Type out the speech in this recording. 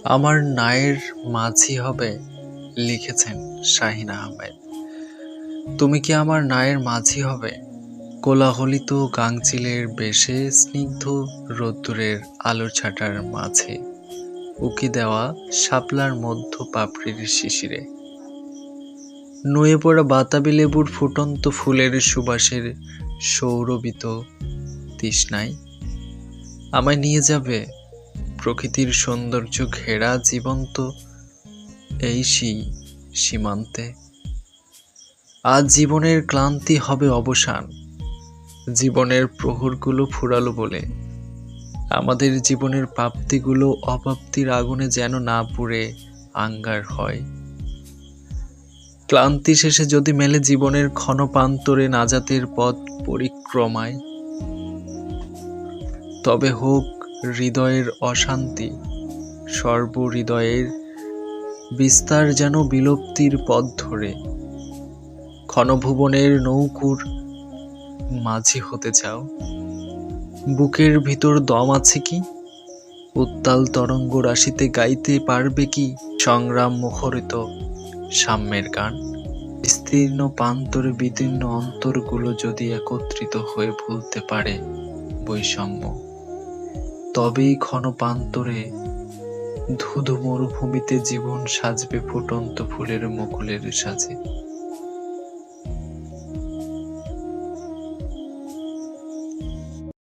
আমার নায়ের মাঝি হবে লিখেছেন শাহিন আহমেদ। তুমি কি আমার নায়ের মাঝি হবে? কোলাহলিত গাংচিলের বেশে স্নিগ্ধ রোদ্দুরের আলোর ছাটার মাঝে উকি দেওয়া শাপলার মধ্য পাপড়ির শিশিরে নুয়ে পড়া বাতাবি লেবুর ফুটন্ত ফুলের সুবাসের সৌরভিত তৃষ্ণায় আমায় নিয়ে যাবে প্রকৃতির সৌন্দর্য ঘেরা জীবন্ত এই সীমান্তে। আজ জীবনের ক্লান্তি হবে অবসান, জীবনের প্রহরগুলো ফুরালো বলে। আমাদের জীবনের প্রাপ্তিগুলো অপ্রাপ্তির আগুনে যেন না পুড়ে আঙ্গার হয়। ক্লান্তি শেষে যদি মেলে জীবনের ক্ষণপ্রান্তরে নাজাতের পথ পরিক্রমায়, তবে হোক হৃদয়ের অশান্তি, সর্বহৃদয়ের বিস্তার যেন বিলুপ্তির পথ ধরে। ক্ষণভুবনের নৌকুর মাঝি হতে চাও? বুকের ভিতর দম আছে কি? উত্তাল তরঙ্গ রাশিতে গাইতে পারবে কি সংগ্রাম মুখরিত সাম্যের গান? বিস্তীর্ণ প্রান্তরে বিদীর্ণ অন্তরগুলো যদি একত্রিত হয়ে ভুলতে পারে বৈষম্য, তবেই ক্ষণপ্রান্তরে ধুধু মরুভূমিতে জীবন সাজবে ফুটন্ত ফুলের মুকুলের সাজে।